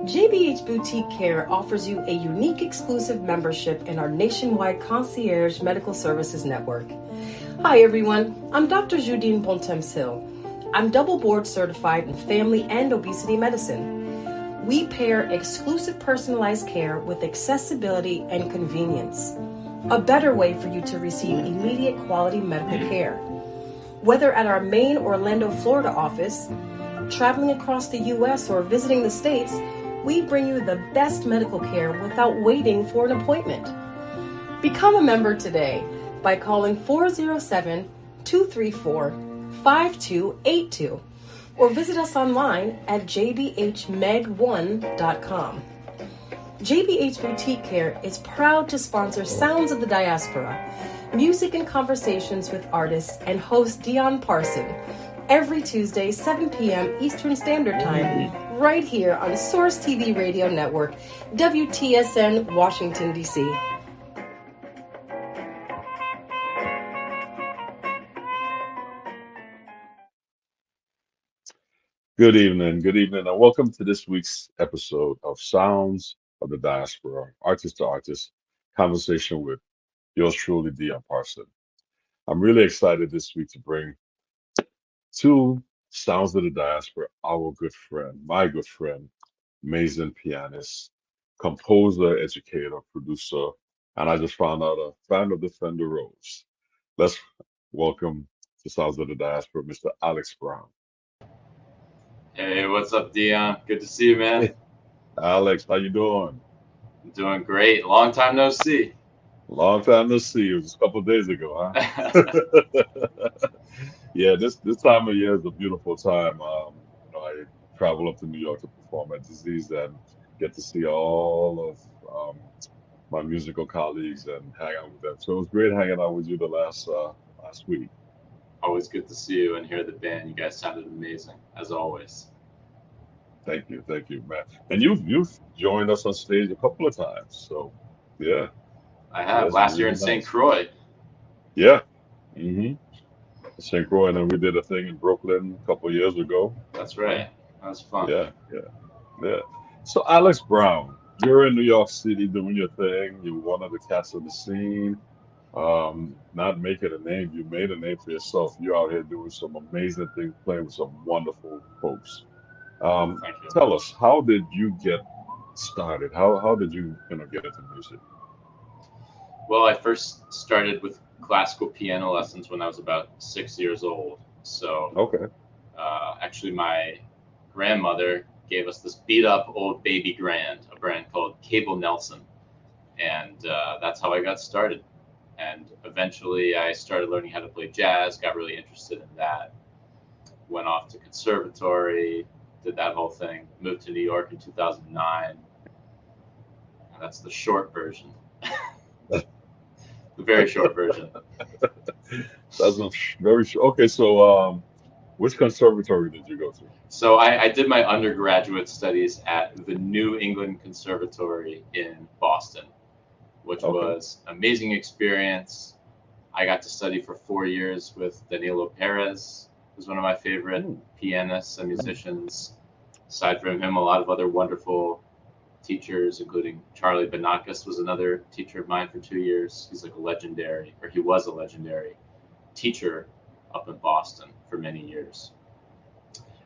JBH Boutique Care offers you a unique exclusive membership in our nationwide concierge medical services network. Hi everyone, I'm Dr. Judine Bontemps-Hill. I'm double board certified in family and obesity medicine. We pair exclusive personalized care with accessibility and convenience. A better way for you to receive immediate quality medical care. Whether at our main Orlando, Florida office, traveling across the U.S. or visiting the States, we bring you the best medical care without waiting for an appointment. Become a member today by calling 407-234-5282 or visit us online at jbhmeg1.com. JBH Boutique Care is proud to sponsor Sounds of the Diaspora, music and conversations with artists, and host Dion Parson every Tuesday, 7 p.m. Eastern Standard Time, right here on Source TV Radio Network, WTSN, Washington, D.C. Good evening, and welcome to this week's episode of Sounds of the Diaspora, artist to artist, conversation with yours truly, Dion Parson. I'm really excited this week to bring two Sounds of the Diaspora, our good friend, my good friend, amazing pianist, composer, educator, producer, and I just found out a fan of the Fender Rose. Let's welcome to Sounds of the Diaspora, Mr. Alex Brown. Hey, what's up, Dion? Good to see you, man. Hey, Alex, how you doing? I'm doing great. Long time no see. Long time no see. It was a couple of days ago, huh? Yeah, this time of year is a beautiful time. I travel up to New York to perform at Disease and get to see all of my musical colleagues and hang out with them. So it was great hanging out with you the last week. Always good to see you and hear the band. You guys sounded amazing, as always. Thank you, man. And you've joined us on stage a couple of times, so yeah. I have last year in St. Croix. Yeah. Mm-hmm. St. Croix, and then we did a thing in Brooklyn a couple of years ago. That's right. That was fun. Yeah. So Alex Brown, you're in New York City doing your thing. You're one of the cats of the scene. Not making a name, you made a name for yourself. You're out here doing some amazing things, playing with some wonderful folks. Tell us, how did you get started? How did you get into music? Well, I first started with classical piano lessons when I was about 6 years old. So, okay. Actually, my grandmother gave us this beat up old baby grand, a brand called Cable Nelson. And that's how I got started. And eventually I started learning how to play jazz, got really interested in that. Went off to conservatory, did that whole thing, moved to New York in 2009. And that's the short version. The very short version. That's very short. Okay, so which conservatory did you go to? So I did my undergraduate studies at the New England Conservatory in Boston, which was an amazing experience. I got to study for 4 years with Danilo Perez, who's one of my favorite pianists and musicians. Aside from him, a lot of other wonderful teachers, including Charlie Banakis was another teacher of mine for 2 years. He was a legendary teacher up in Boston for many years.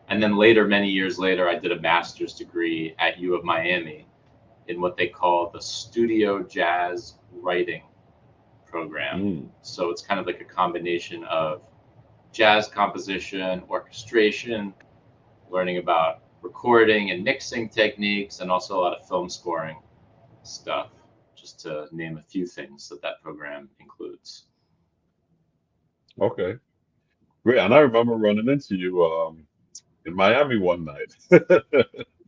And then later, many years later, I did a master's degree at U of Miami in what they call the Studio Jazz Writing program. So it's kind of like a combination of jazz composition, orchestration, learning about recording and mixing techniques, and also a lot of film scoring stuff, just to name a few things that program includes. Okay, great. And I remember running into you in Miami one night.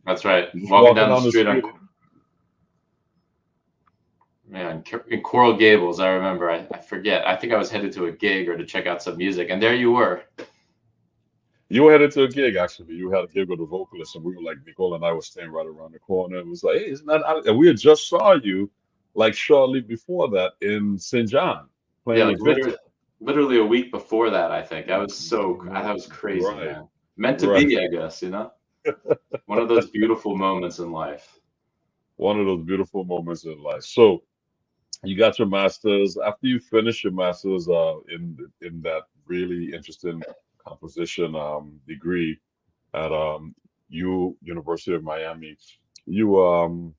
That's right. Walking down the street. In Coral Gables, I remember. I forget. I think I was headed to a gig or to check out some music, and there you were. You were headed to a gig, actually. You had a gig with a vocalist, and we were like, Nicole and I were staying right around the corner. It was like, hey, isn't that Alex? And we had just saw you, like, shortly before that in St. John. Playing with literally a week before that, I think. That was crazy, right. Man. Meant to be, I guess, One of those beautiful moments in life. One of those beautiful moments in life. So you got your master's. After you finish your master's in that really interesting composition degree at University of Miami, you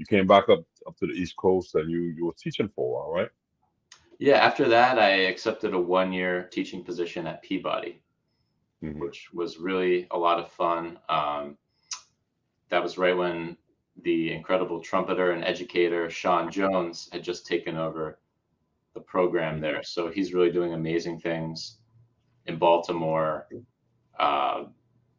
came back up to the East Coast and you were teaching for a while, right? Yeah, after that, I accepted a 1-year teaching position at Peabody, Hmm. which was really a lot of fun. That was right when the incredible trumpeter and educator Sean Jones had just taken over the program there. So he's really doing amazing things in Baltimore. Uh,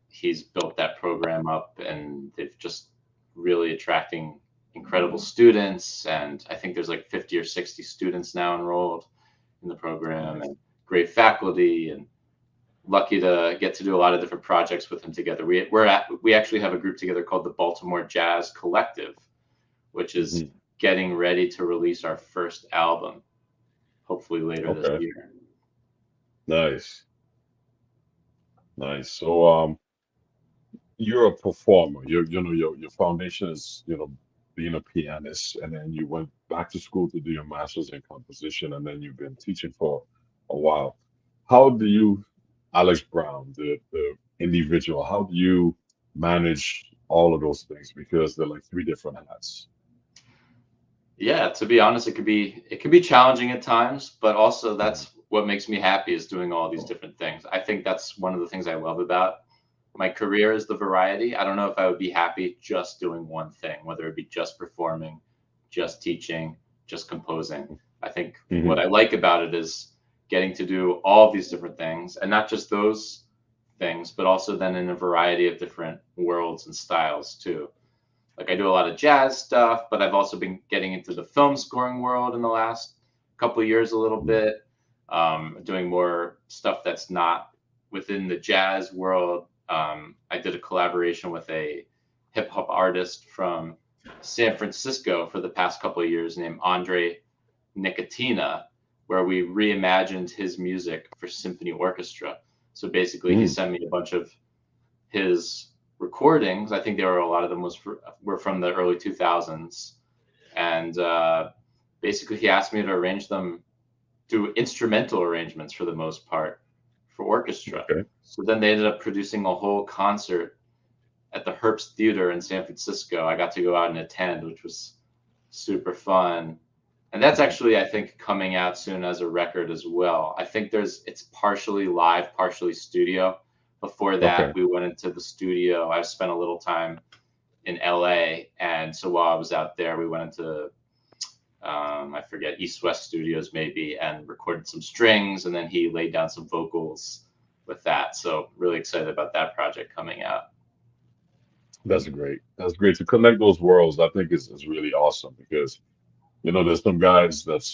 he's built that program up, and they've just really attracting incredible students. And I think there's like 50 or 60 students now enrolled in the program, and great faculty, and lucky to get to do a lot of different projects with him together. We actually have a group together called the Baltimore Jazz Collective, which is getting ready to release our first album, hopefully later this year. Nice. So you're a performer. Your foundation is, being a pianist, and then you went back to school to do your master's in composition, and then you've been teaching for a while. How do you, Alex Brown, the individual, how do you manage all of those things? Because they're like three different hats. Yeah, to be honest, it could be challenging at times, but also that's what makes me happy, is doing all these different things. I think that's one of the things I love about my career, is the variety. I don't know if I would be happy just doing one thing, whether it be just performing, just teaching, just composing. I think what I like about it is getting to do all these different things, and not just those things, but also then in a variety of different worlds and styles too. Like, I do a lot of jazz stuff, but I've also been getting into the film scoring world in the last couple of years a little bit, doing more stuff that's not within the jazz world. I did a collaboration with a hip hop artist from San Francisco for the past couple of years named Andre Nicotina, where we reimagined his music for symphony orchestra. So basically, he sent me a bunch of his recordings. I think a lot of them were from the early 2000s, and basically he asked me to arrange them, do instrumental arrangements for the most part for orchestra. Okay. So then they ended up producing a whole concert at the Herbst Theater in San Francisco. I got to go out and attend, which was super fun. And that's actually, I think, coming out soon as a record as well. I think it's partially live, partially studio. Before that, we went into the studio. I spent a little time in LA. And so while I was out there, we went into, I forget, East West Studios maybe, and recorded some strings. And then he laid down some vocals with that. So really excited about that project coming out. That's great. That's great to connect those worlds. I think is really awesome, because there's some guys that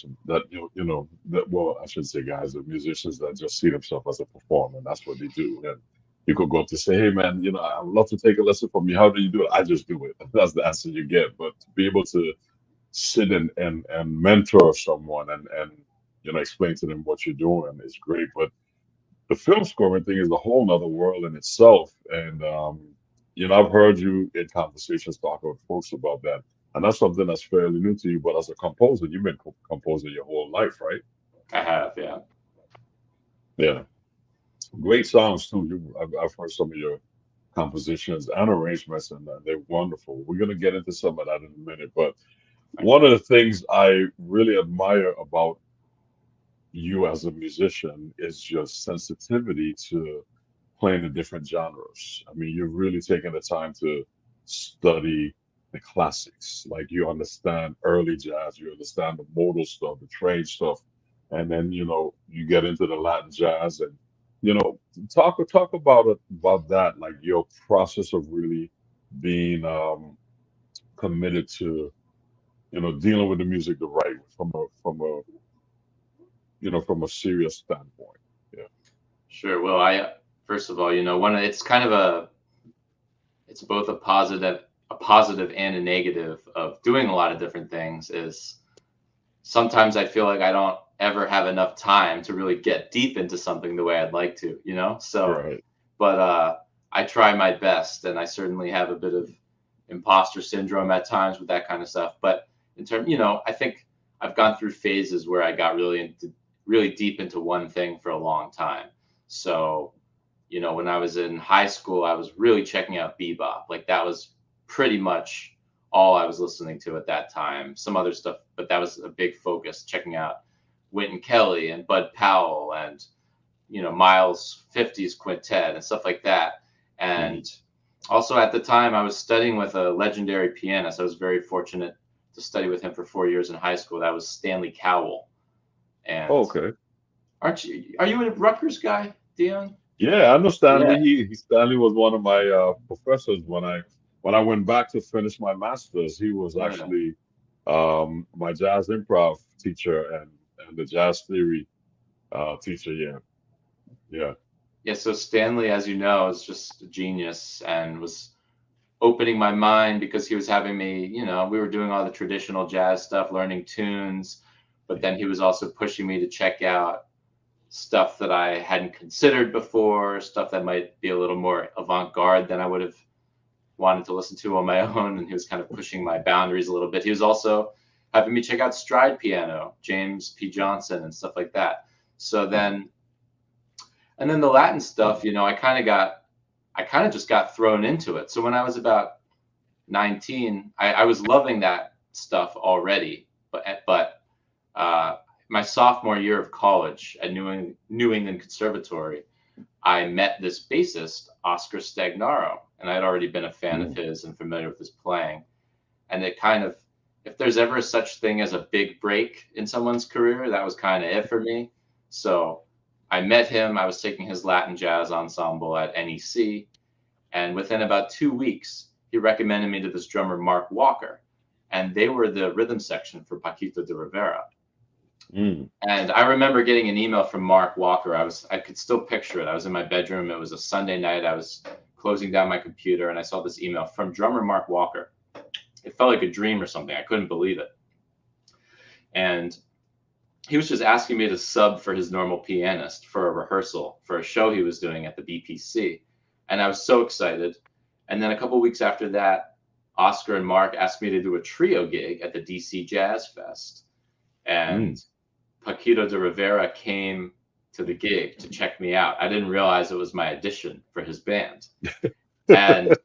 well, I shouldn't say guys, the musicians that just see themselves as a performer, and that's what they do. And you could go up to say, hey man, I would love to take a lesson from you. How do you do it? I just do it. That's the answer you get. But to be able to sit and mentor someone and explain to them what you're doing is great. But the film scoring thing is a whole nother world in itself. And I've heard you in conversations talk with folks about that. And that's something that's fairly new to you. But as a composer, you've been composing your whole life, right? I have, yeah. Yeah. Great songs, too. I've heard some of your compositions and arrangements, and they're wonderful. We're going to get into some of that in a minute. But one of the things I really admire about you as a musician is your sensitivity to playing the different genres. I mean, you're really taking the time to study the classics. Like, you understand early jazz, you understand the modal stuff, the train stuff, and then you get into the Latin jazz, and talk about that, like your process of really being committed to dealing with the music the right way, from a serious standpoint. Yeah. Sure. Well, first of all, it's kind of it's both a positive and a negative of doing a lot of different things. Is sometimes I feel like I don't ever have enough time to really get deep into something the way I'd like to, So, Right. but I try my best, and I certainly have a bit of imposter syndrome at times with that kind of stuff. But in terms, I think I've gone through phases where I got really deep into one thing for a long time. So, when I was in high school, I was really checking out bebop. Like that was pretty much all I was listening to at that time. Some other stuff, but that was a big focus, checking out Wynton Kelly and Bud Powell and, Miles 50s Quintet and stuff like that. And also at the time I was studying with a legendary pianist. I was very fortunate to study with him for 4 years in high school. That was Stanley Cowell. And Okay. are you a Rutgers guy, Dion? Yeah, I know Stanley. Yeah. Stanley was one of my professors when I went back to finish my master's. He was Yeah. actually my jazz improv teacher and the jazz theory teacher. Yeah, yeah. Yeah, so Stanley, as you know, is just a genius and was opening my mind because he was having me, we were doing all the traditional jazz stuff, learning tunes, but then he was also pushing me to check out stuff that I hadn't considered before, stuff that might be a little more avant-garde than I would have wanted to listen to on my own. And he was kind of pushing my boundaries a little bit. He was also having me check out stride piano, James P. Johnson and stuff like that. So then, and then the Latin stuff, I kind of just got thrown into it. So when I was about 19, I was loving that stuff already, but my sophomore year of college at New England Conservatory, I met this bassist, Oscar Stagnaro, and I'd already been a fan of his and familiar with his playing. And it kind of, if there's ever such thing as a big break in someone's career, that was kind of it for me. So I met him. I was taking his Latin jazz ensemble at NEC. And within about 2 weeks, he recommended me to this drummer, Mark Walker. And they were the rhythm section for Paquito D'Rivera. And I remember getting an email from Mark Walker. I could still picture it. I was in my bedroom. It was a Sunday night. I was closing down my computer and I saw this email from drummer Mark Walker. It felt like a dream or something. I couldn't believe it. And he was just asking me to sub for his normal pianist for a rehearsal for a show he was doing at the BPC. And I was so excited. And then a couple of weeks after that, Oscar and Mark asked me to do a trio gig at the DC Jazz Fest. And Paquito D'Rivera came to the gig to check me out. I didn't realize it was my audition for his band. And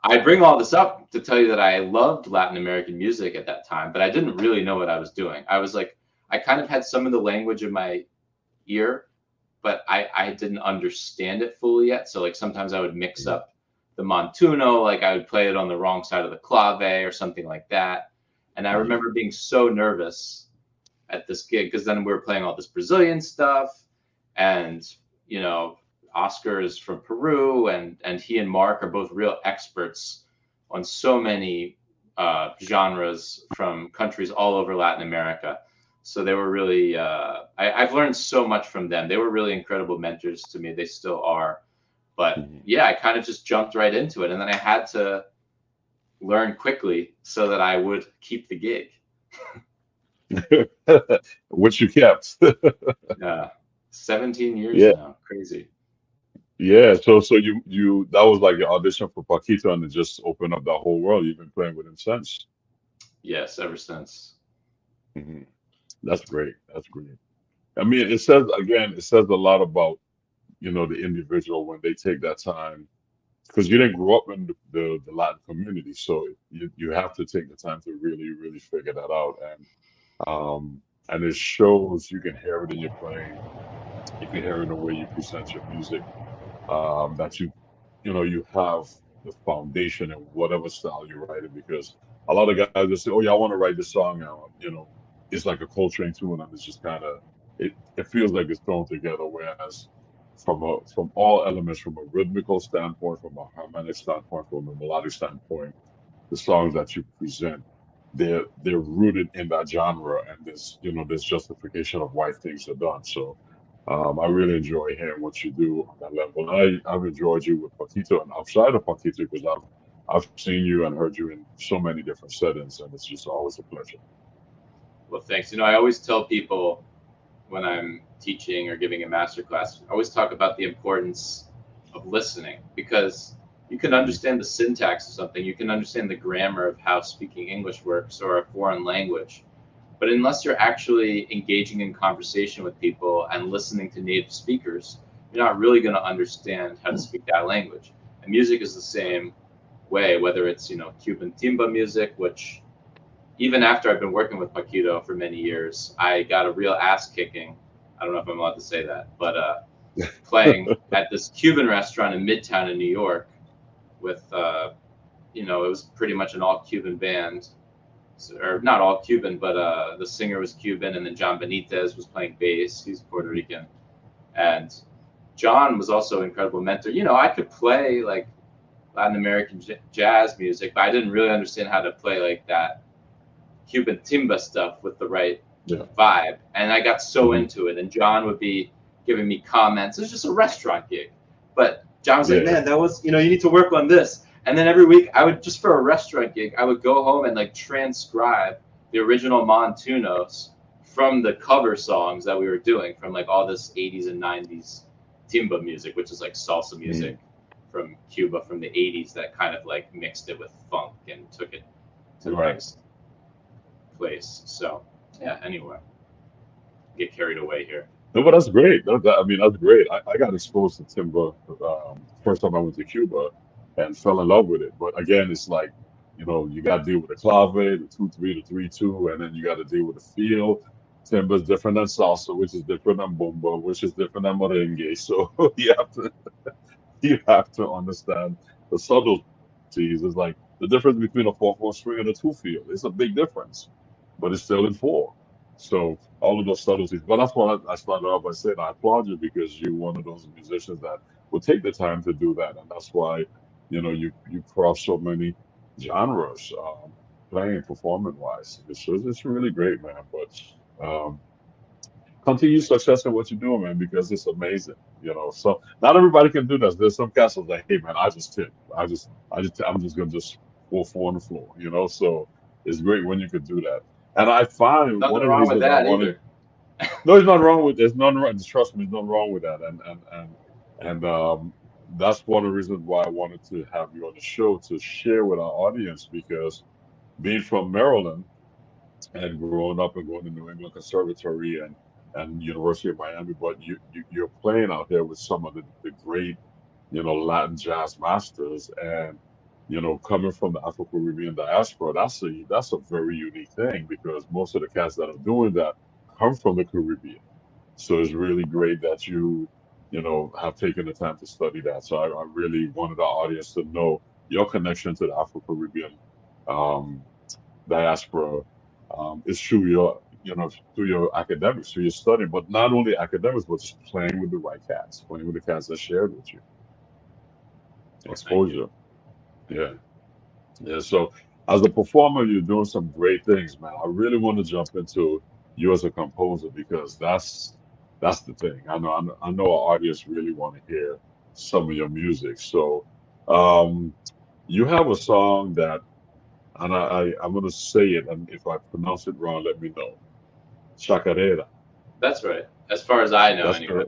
I bring all this up to tell you that I loved Latin American music at that time, but I didn't really know what I was doing. I was like, I kind of had some of the language in my ear, but I didn't understand it fully yet. So like sometimes I would mix up the montuno, like I would play it on the wrong side of the clave or something like that. And I remember being so nervous at this gig because then we were playing all this Brazilian stuff, and Oscar is from Peru, and he and Mark are both real experts on so many genres from countries all over Latin America. So they were really I've learned so much from them. They were really incredible mentors to me. They still are. But yeah, I kind of just jumped right into it, and then I had to learn quickly so that I would keep the gig. Which you kept. 17 years now. Crazy. Yeah, so you that was like your audition for Paquito, and it just opened up the whole world. You've been playing with him since. Yes, ever since. That's great. That's great. I mean, it says a lot about the individual when they take that time, because you didn't grow up in the Latin community, so you have to take the time to really figure that out, and it shows. You can hear it in your playing. You can hear it in the way you present your music. That you have the foundation in whatever style you're writing, because a lot of guys just say, "Oh yeah, I want to write this song now." It's like a Coltrane tune, and it's just kind of it feels like it's thrown together. Whereas from all elements, from a rhythmical standpoint, from a harmonic standpoint, from a melodic standpoint, the songs that you present, they're rooted in that genre, and there's justification of why things are done. So I really enjoy hearing what you do on that level. I've enjoyed you with Paquito and outside of Paquito, because I've seen you and heard you in so many different settings, and it's just always a pleasure. Well, thanks. I always tell people when I'm teaching or giving a master class, I always talk about the importance of listening, because you can understand the syntax of something, you can understand the grammar of how speaking English works or a foreign language, but unless you're actually engaging in conversation with people and listening to native speakers, you're not really going to understand how to speak that language. And music is the same way, whether it's, you know, Cuban timba music, which even after I've been working with Paquito for many years, I got a real ass kicking. I don't know if I'm allowed to say that, but playing at this Cuban restaurant in Midtown in New York with, you know, it was pretty much an all Cuban band, or not all Cuban, but the singer was Cuban, and then John Benitez was playing bass. He's Puerto Rican, and John was also an incredible mentor. You know, I could play like Latin American jazz music, but I didn't really understand how to play like that Cuban timba stuff with the right vibe. And I got so into it, and John would be giving me comments. It was just a restaurant gig, but John was like, man, that was, you know, you need to work on this. And then every week I would, just for a restaurant gig, I would go home and like transcribe the original Montunos from the cover songs that we were doing from like all this 80s and 90s timba music, which is like salsa music from Cuba from the 80s that kind of like mixed it with funk and took it to the next place. So yeah, anyway, get carried away here. No, but that's great. I mean, that's great. I got exposed to timba first time I went to Cuba and fell in love with it. But again, it's like, you know, you got to deal with the clave, the 2/3, the 3/2, and then you got to deal with the feel. Timba is different than salsa, which is different than bomba, which is different than merengue. So you have to understand the subtleties. It's like the difference between a 4/4 string and a 2 feel. It's a big difference, but it's still in 4. So all of those subtleties. But that's why I started off by saying I applaud you, because you're one of those musicians that will take the time to do that, and that's why, you know, you cross so many genres, playing performing wise. It's really great, man. But continue success in what you're doing, man, because it's amazing. You know, so not everybody can do this. There's some castles like, hey, man, I just tip. I'm just gonna just 4/4 on the floor. You know, so it's great when you could do that. And I find Nothing one of the wrong with reasons I that wanted. either. No, there's nothing wrong with. There's nothing wrong. Trust me, there's nothing wrong with that. And that's one of the reasons why I wanted to have you on the show to share with our audience, because being from Maryland and growing up and going to New England Conservatory and University of Miami, but you're playing out here with some of the great, you know, Latin jazz masters, and you know, coming from the Afro-Caribbean diaspora, that's a very unique thing, because most of the cats that are doing that come from the Caribbean. So it's really great that you know, have taken the time to study that. So I really wanted the audience to know your connection to the Afro-Caribbean um, diaspora is through your, you know, through your academics, through your study, but not only academics, but just playing with the right cats, playing with the cats that shared with you. Well, Exposure. Yeah. Yeah. So as a performer, you're doing some great things, man. I really want to jump into you as a composer, because that's the thing. I know our audience really want to hear some of your music. So you have a song that, and I'm gonna say it, and if I pronounce it wrong, let me know. Chacarera. That's right. As far as I know, That's anyway.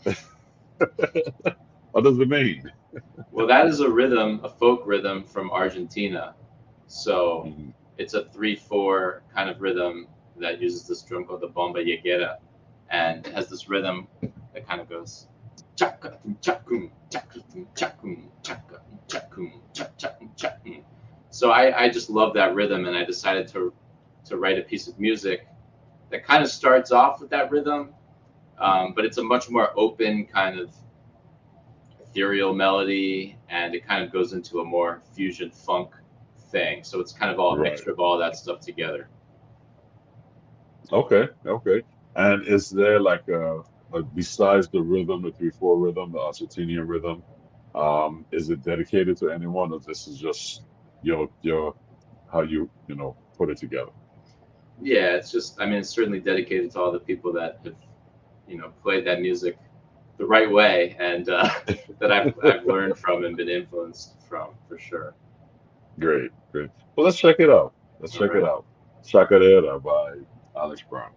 correct. What does it mean? Well, that is a rhythm, a folk rhythm from Argentina. So Mhm. it's a 3/4 kind of rhythm that uses this drum called the bomba llegera, and it has this rhythm that kind of goes chaka chakum chaka chakum chaka chakum chakum. So I just love that rhythm, and I decided to write a piece of music that kind of starts off with that rhythm, but it's a much more open kind of ethereal melody, and it kind of goes into a more fusion funk thing. So it's kind of all a Right. mixture of all that stuff together. Okay. Okay. And is there like besides the rhythm, the 3/4 rhythm, the Argentinian rhythm, is it dedicated to anyone, or this is just your how you know, put it together? Yeah, it's just, I mean, it's certainly dedicated to all the people that have, you know, played that music the right way, and that I've learned from and been influenced from, for sure. Great, great. Well, let's check it out. Let's All check it right. out. Chacarera by Alex Brown.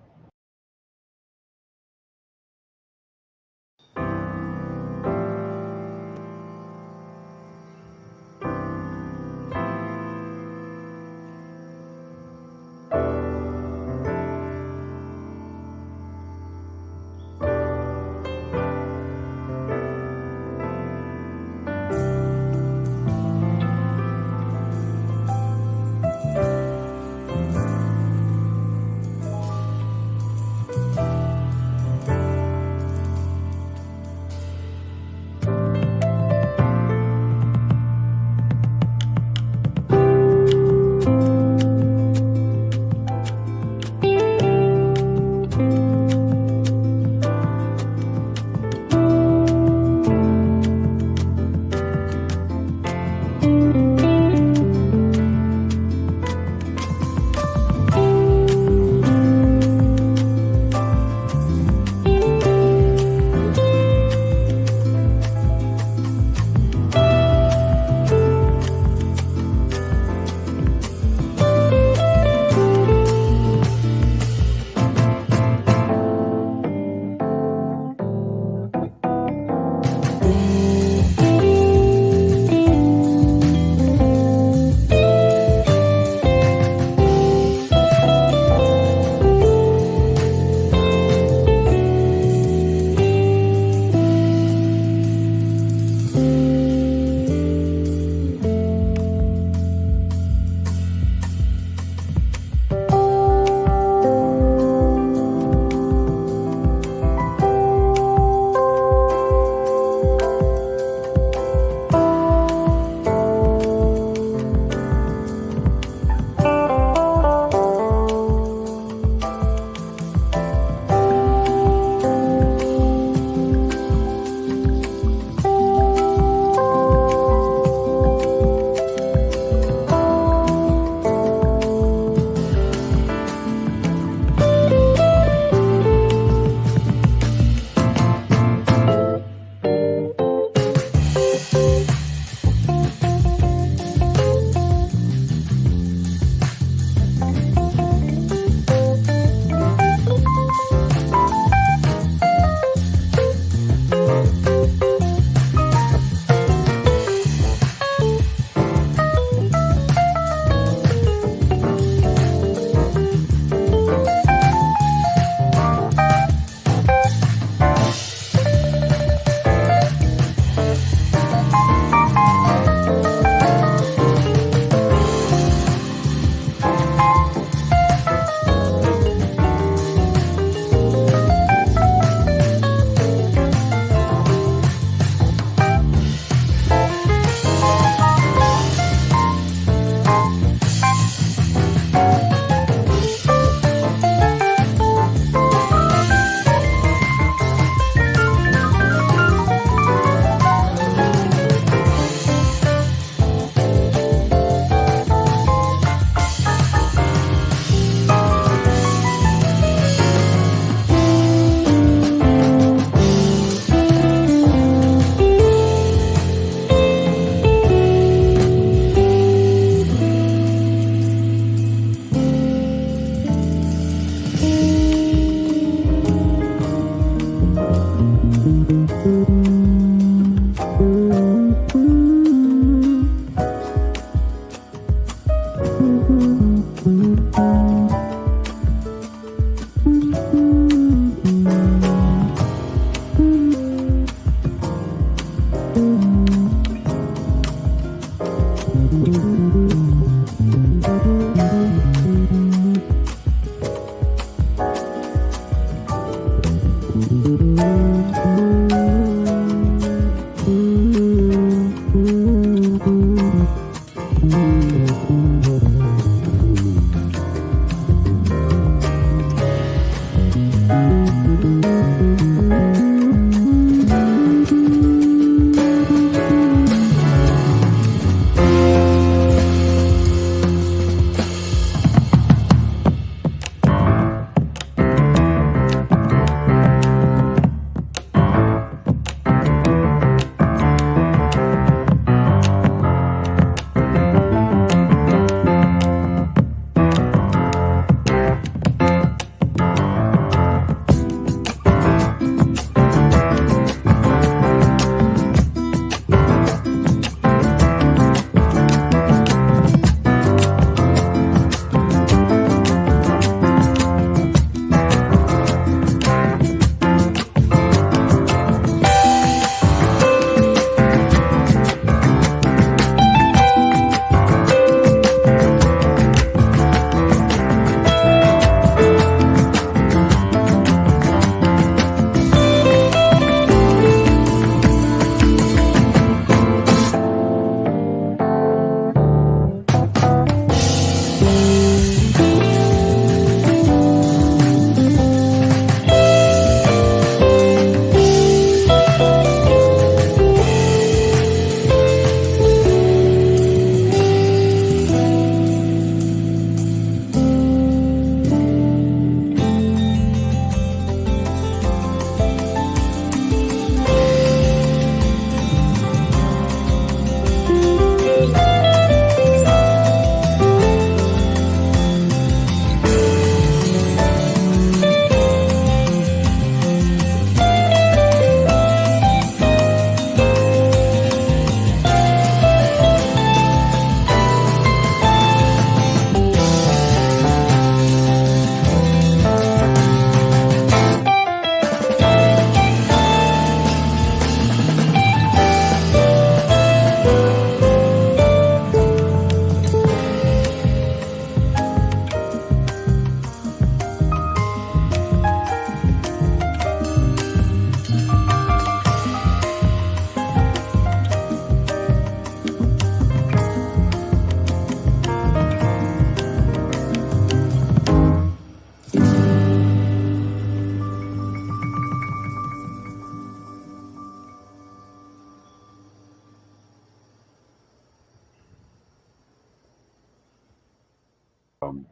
Um,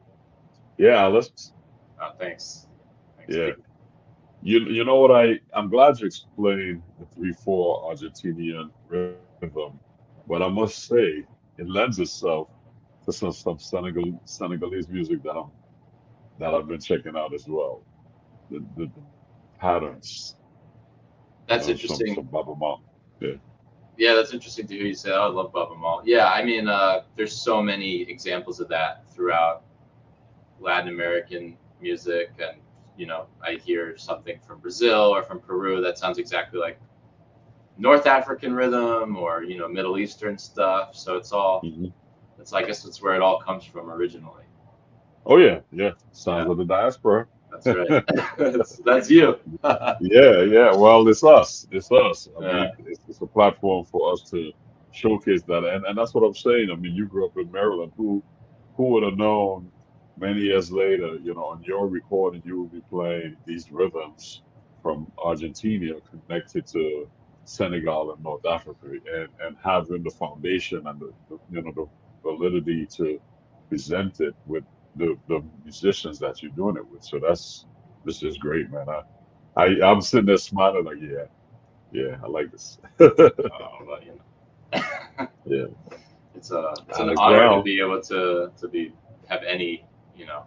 yeah, let's. Oh, thanks. Thanks, Yeah, Pete. you know what I'm glad you explained the 3/4 Argentinian rhythm, but I must say it lends itself to some Senegalese music that I've been checking out as well. The patterns, That's some interesting. Baba Mal. Yeah. Yeah, that's interesting to hear you say that. I love Baba Mal. Yeah, I mean, there's so many examples of that throughout Latin American music, and I hear something from Brazil or from Peru that sounds exactly like North African rhythm or Middle Eastern stuff. So Hmm. it's I guess it's where it all comes from originally. Oh yeah, yeah. Yeah, Sounds of the diaspora. that's right. That's you. Yeah, yeah. Well, it's us. It's us. I Yeah. mean, it's a platform for us to showcase that, and that's what I'm saying. I mean, you grew up in Maryland. Who would have known many years later, on your recording, you would be playing these rhythms from Argentina connected to Senegal and North Africa, and having the foundation and the validity to present it with the musicians that you're doing it with. So this is great, man. I'm sitting there smiling like, yeah, yeah, I like this. But, Yeah, it's an and as honor to well. be able to have any you know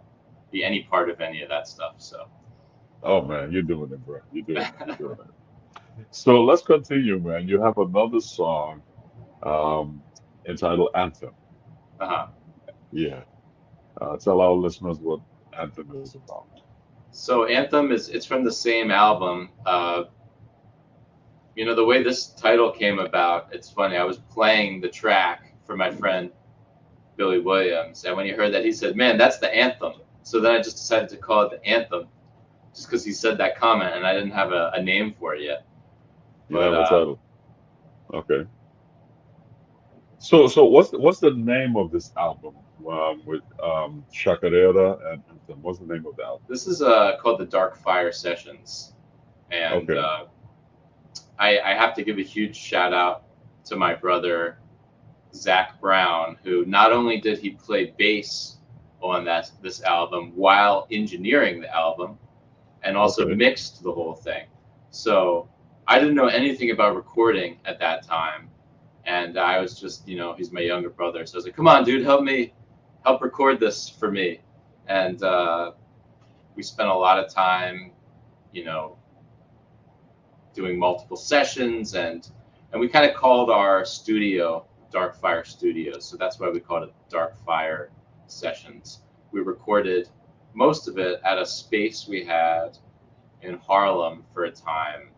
be any part of any of that stuff. So. Oh man, you're doing it, bro. You're doing it. You're doing it. So let's continue, man. You have another song um, entitled Anthem. Uh-huh. Yeah. Tell our listeners what Anthem is about. So Anthem it's from the same album. The way this title came about, it's funny. I was playing the track for my friend Billy Williams, and when he heard that, he said, "Man, that's the anthem." So then I just decided to call it the Anthem, just because he said that comment, and I didn't have a name for it yet. You have a title. Okay. So what's the name of this album with Chacarera and Anthem? What's the name of the album? This is called the Dark Fire Sessions, and Okay. I have to give a huge shout out to my brother Zach Brown, who not only did he play bass on this album while engineering the album, and also Okay. mixed the whole thing. So I didn't know anything about recording at that time, and I was just, he's my younger brother, so I was like, "Come on, dude, help record this for me." And we spent a lot of time, doing multiple sessions, and we kind of called our studio Dark Fire Studios. So that's why we called it Dark Fire Sessions. We recorded most of it at a space we had in Harlem for a time,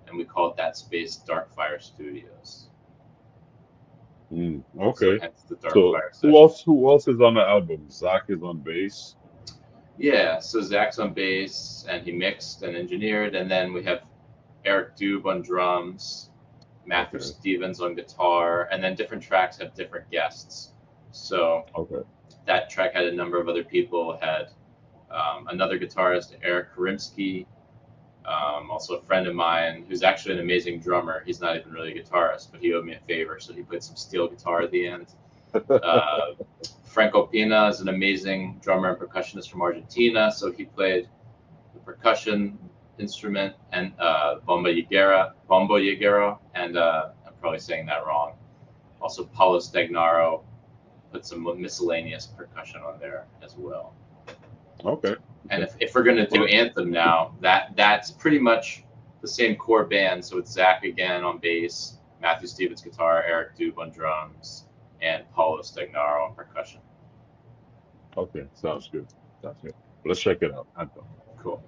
and we called that space Dark Fire Studios. Okay. So hence the Dark So Fire who else is on the album? Zach is on bass. Yeah, so Zach's on bass, and he mixed and engineered, and then we have Eric Dube on drums, Matthew Stevens on guitar, and then different tracks have different guests. So that track had a number of other people. Had another guitarist, Eric Karimsky, also a friend of mine who's actually an amazing drummer. He's not even really a guitarist, but he owed me a favor, so he played some steel guitar at the end. Franco Pina is an amazing drummer and percussionist from Argentina, so he played the percussion instrument and bombo liguero, and I'm probably saying that wrong. Also, Paulo Stagnaro put some miscellaneous percussion on there as well. Okay. And if we're going to do Anthem now, that's pretty much the same core band. So it's Zach again on bass, Matthew Stevens guitar, Eric Dube on drums, and Paulo Stagnaro on percussion. Okay, sounds good. Let's check it out. Anthem. Cool.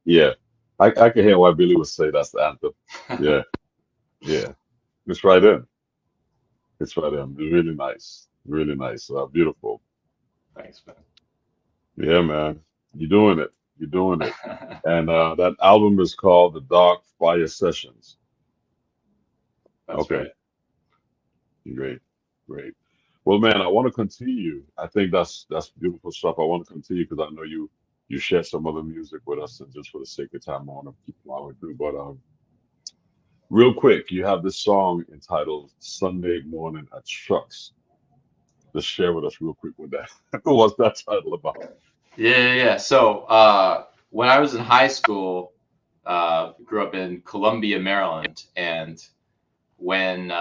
Yeah, I can hear why Billy would say that's the anthem. Yeah, yeah, it's right in. It's right in. Really nice, really nice. Beautiful. Thanks, man. Yeah, man, you're doing it. You're doing it. And that album is called The Dark Fire Sessions. That's Okay, right. great, great. Well, man, I want to continue. I think that's beautiful stuff. I want to continue because I know you shared some other music with us, and just for the sake of time, I want to keep plowing through. But real quick, you have this song entitled "Sunday Morning at Chuck's." Just share with us real quick what that what's that title about? Yeah. So when I was in high school, grew up in Columbia, Maryland, and when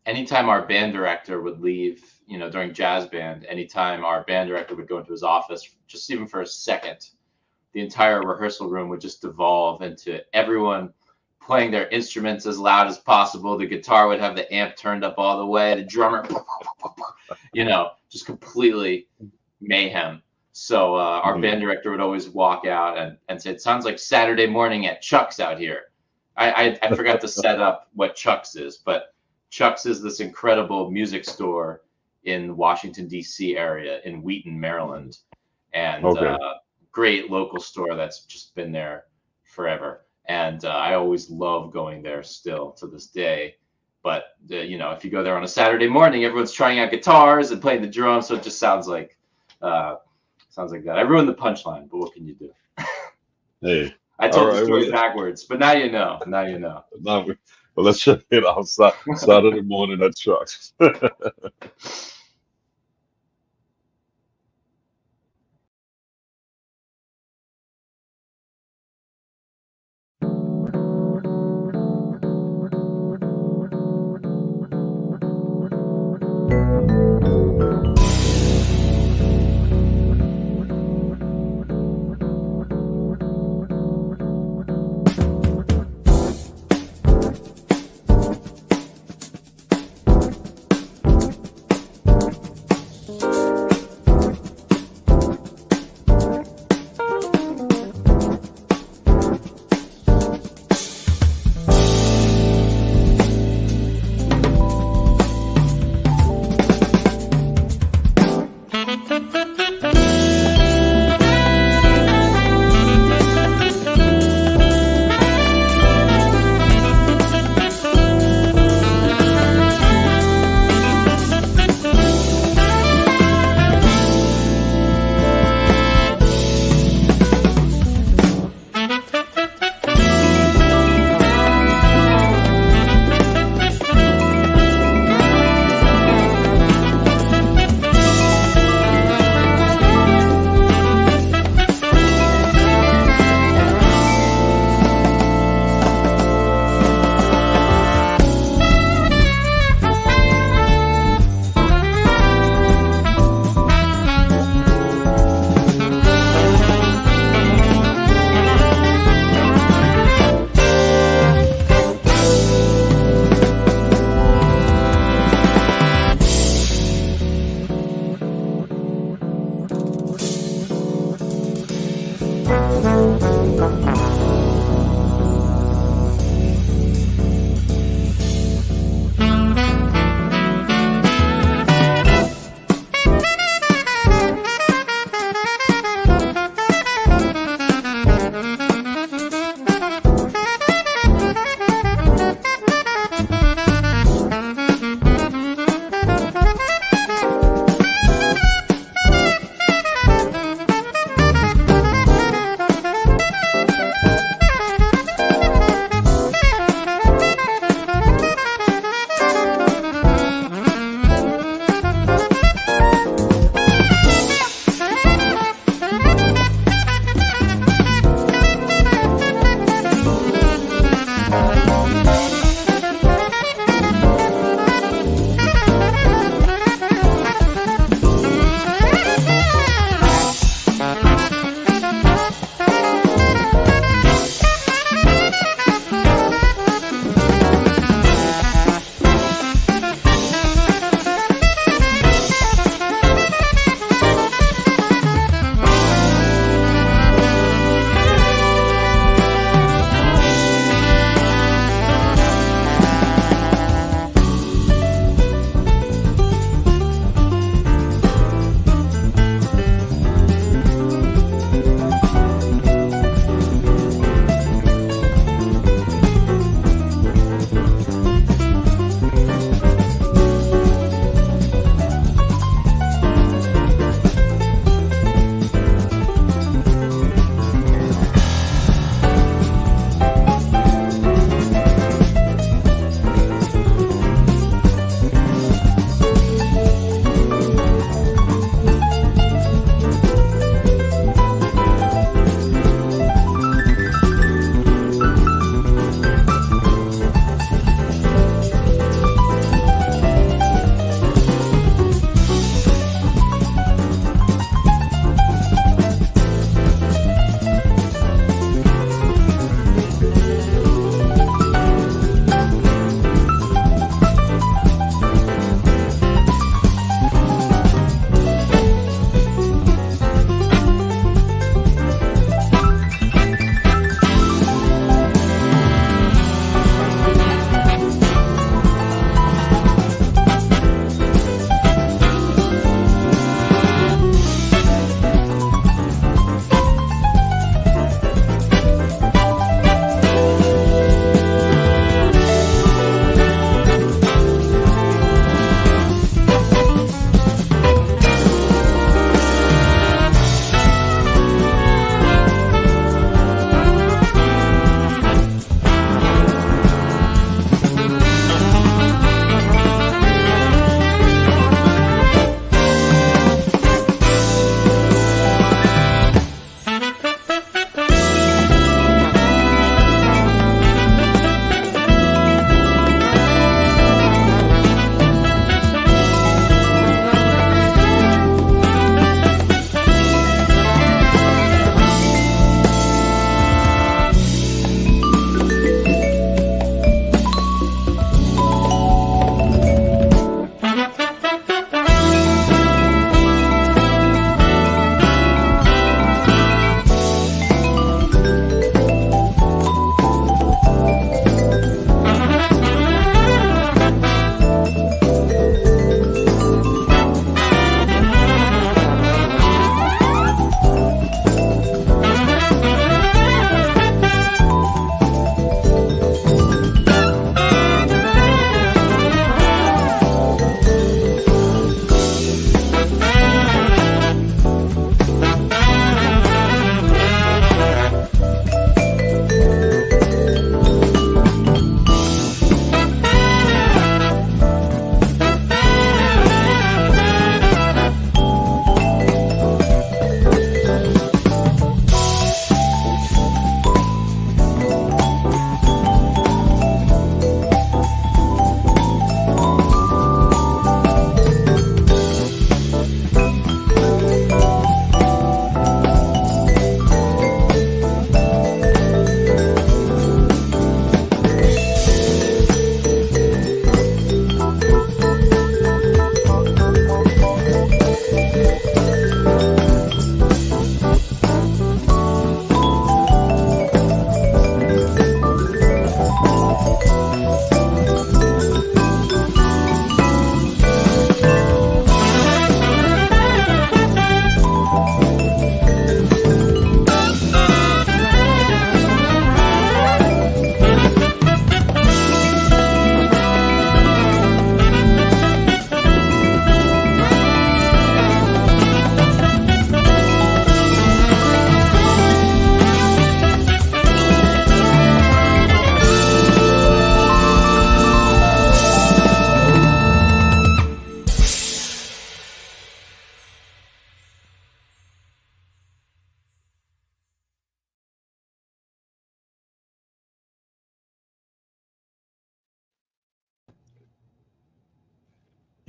anytime our band director would leave, during jazz band, anytime our band director would go into his office, just even for a second, the entire rehearsal room would just devolve into everyone playing their instruments as loud as possible. The guitar would have the amp turned up all the way, the drummer, just completely mayhem. So our band director would always walk out and say, "It sounds like Saturday morning at Chuck's out here." I forgot to set up what Chuck's is, but Chuck's is this incredible music store in the Washington, D.C. area in Wheaton, Maryland. And Okay. Great local store that's just been there forever. And I always love going there still to this day. But, if you go there on a Saturday morning, everyone's trying out guitars and playing the drums. So it just sounds like that. I ruined the punchline, but what can you do? Hey. I told All the right, story well, backwards, but now you know. Now you know. now well, let's check it out. Saturday morning at Chuck's.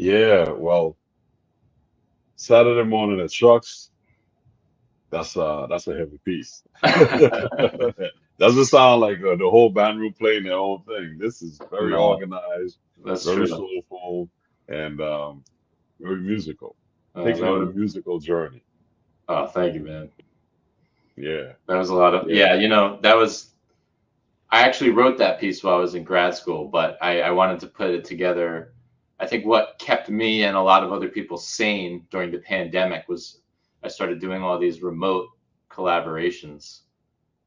Yeah, well, Saturday morning at Chuck's, that's a heavy piece. Doesn't sound like the whole band room playing their own thing. This is very No, organized, that's very true. soulful, and very musical. Uh, Takes that you on a was, musical journey. oh, thank you, man. Yeah, That was a lot of, yeah. yeah, that was, I actually wrote that piece while I was in grad school, but I wanted to put it together. I think what kept me and a lot of other people sane during the pandemic was I started doing all these remote collaborations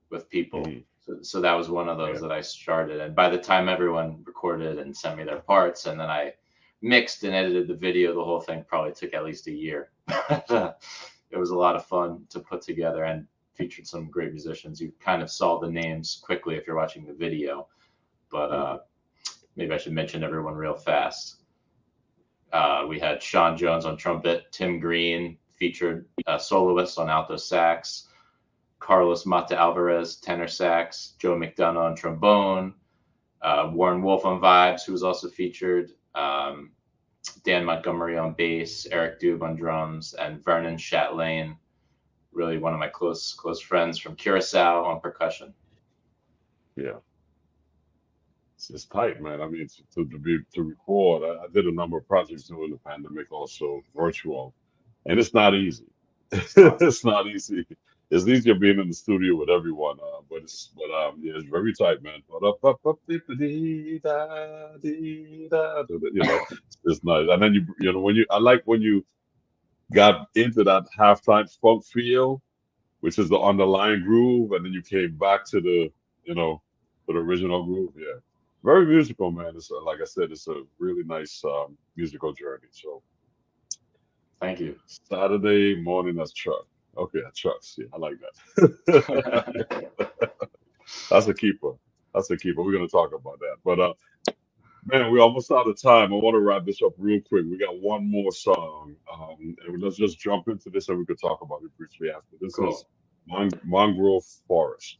with people. Mhm. So that was one of those Yeah. that I started. And by the time everyone recorded and sent me their parts, and then I mixed and edited the video, the whole thing probably took at least a year. It was a lot of fun to put together and featured some great musicians. You kind of saw the names quickly if you're watching the video, but maybe I should mention everyone real fast. We had Sean Jones on trumpet, Tim Green featured soloist on alto sax, Carlos Mata Alvarez tenor sax, Joe McDonough on trombone, Warren Wolf on vibes, who was also featured, Dan Montgomery on bass, Eric Dube on drums, and Vernon Chatelain, really one of my close friends from Curacao, on percussion. Yeah. It's tight, man. I mean, to record. I did a number of projects during the pandemic, also virtual, and it's not easy. It's not easy. It's easier being in the studio with everyone, yeah, it's very tight, man. It's nice. And then I like when you got into that halftime funk feel, which is the underlying groove, and then you came back to to the original groove. Yeah, very musical, man. It's like I said, it's a really nice musical journey. So Thank you. Saturday morning at Chuck. Okay, at Chuck's. Yeah, I like that. That's a keeper. That's a keeper. We're gonna talk about that. But man, we're almost out of time. I want to wrap this up real quick. We got one more song. And let's just jump into this and we could talk about it briefly after. This Cool. is Mangrove Forest.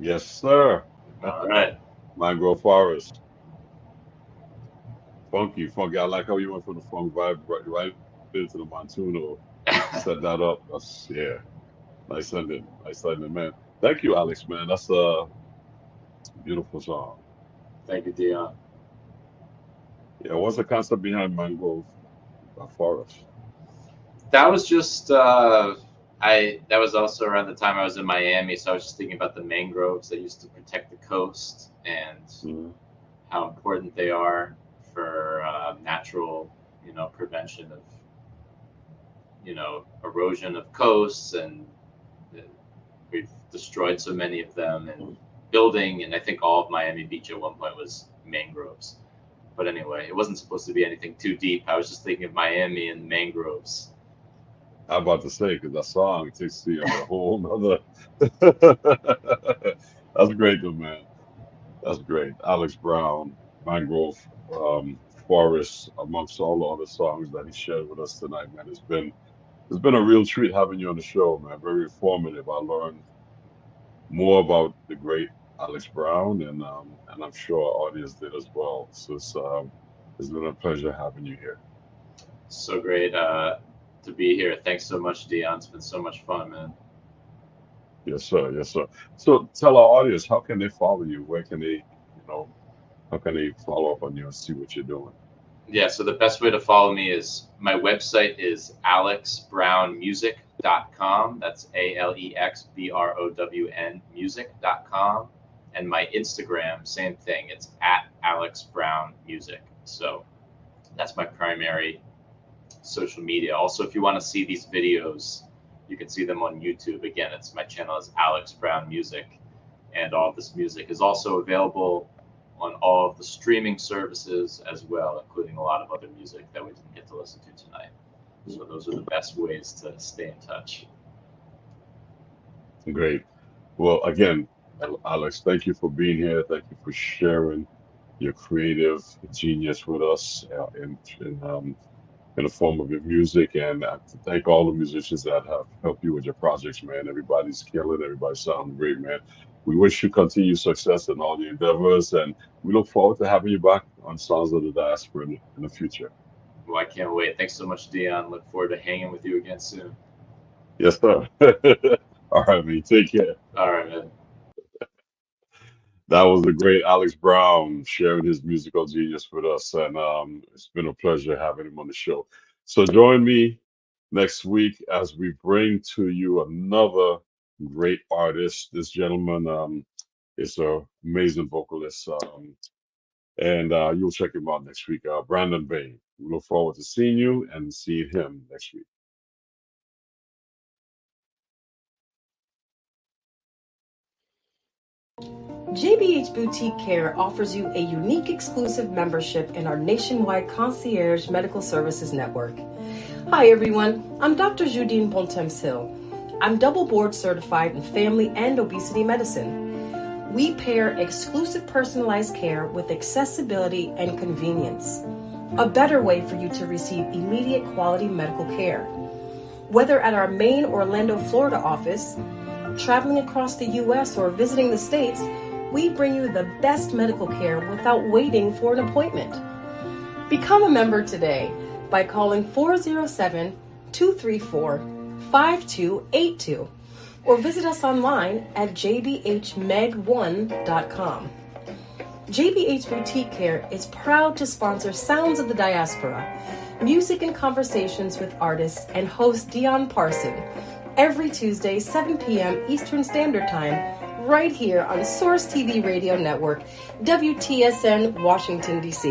Yes, sir. All right. Mangrove Forest. Funky, funky. I like how you went from the funk vibe right into the Montuno. Set that up. That's yeah. Nice ending. Nice ending, man. Thank you, Alex, man. That's a beautiful song. Thank you, Dion. Yeah, what's the concept behind Mangrove Forest? That was just that was also around the time I was in Miami, so I was just thinking about the mangroves that used to protect the coast and Mhm. how important they are for natural, prevention of, erosion of coasts, and uh, we've destroyed so many of them and building, and I think all of Miami Beach at one point was mangroves. But anyway, it wasn't supposed to be anything too deep. I was just thinking of Miami and mangroves. I'm about to say, because that song takes you on a whole nother. That's great, though, man. That's great. Alex Brown, Mangrove Forest, amongst all the other songs that he shared with us tonight, man. It's been a real treat having you on the show, man. Very informative. I learned more about the great Alex Brown, and I'm sure our audience did as well. So it's been a pleasure having you here. So great to be here. Thanks so much, Dion. It's been so much fun, man. Yes, sir. Yes, sir. So tell our audience, how can they follow you? Where can they, how can they follow up on you and see what you're doing? Yeah, so the best way to follow me is my website is alexbrownmusic.com. That's ALEXBROWN music.com. And my Instagram, same thing. It's at alexbrownmusic. So that's my primary social media. Also, if you want to see these videos, you can see them on YouTube. Again, my channel is Alex Brown Music, and all of this music is also available on all of the streaming services as well, including a lot of other music that we didn't get to listen to tonight. So those are the best ways to stay in touch. Great. Well, again, Alex, thank you for being here. Thank you for sharing your creative genius with us in the form of your music. And to thank all the musicians that have helped you with your projects, man. Everybody's killing, everybody sounding great, man. We wish you continued success in all your endeavors, and we look forward to having you back on Sounds of the Diaspora in the future. Well, I can't wait. Thanks so much, Dion. Look forward to hanging with you again soon. Yes, sir. All right, man. Take care. All right, man. That was the great Alex Brown sharing his musical genius with us, and it's been a pleasure having him on the show. So join me next week as we bring to you another great artist. This gentleman is an amazing vocalist, and you'll check him out next week. Brandon Bain. We look forward to seeing you and seeing him next week. JBH Boutique Care offers you a unique exclusive membership in our nationwide concierge medical services network. Hi everyone, I'm Dr. Judine Bontemps-Hill. I'm double board certified in family and obesity medicine. We pair exclusive personalized care with accessibility and convenience. A better way for you to receive immediate quality medical care. Whether at our main Orlando, Florida office, traveling across the U.S. or visiting the States, we bring you the best medical care without waiting for an appointment. Become a member today by calling 407-234-5282 or visit us online at jbhmeg1.com. JBH Boutique Care is proud to sponsor Sounds of the Diaspora, music and conversations with artists, and host Dion Parson every Tuesday, 7 p.m. Eastern Standard Time, right here on Source TV Radio Network, WTSN, Washington, D.C.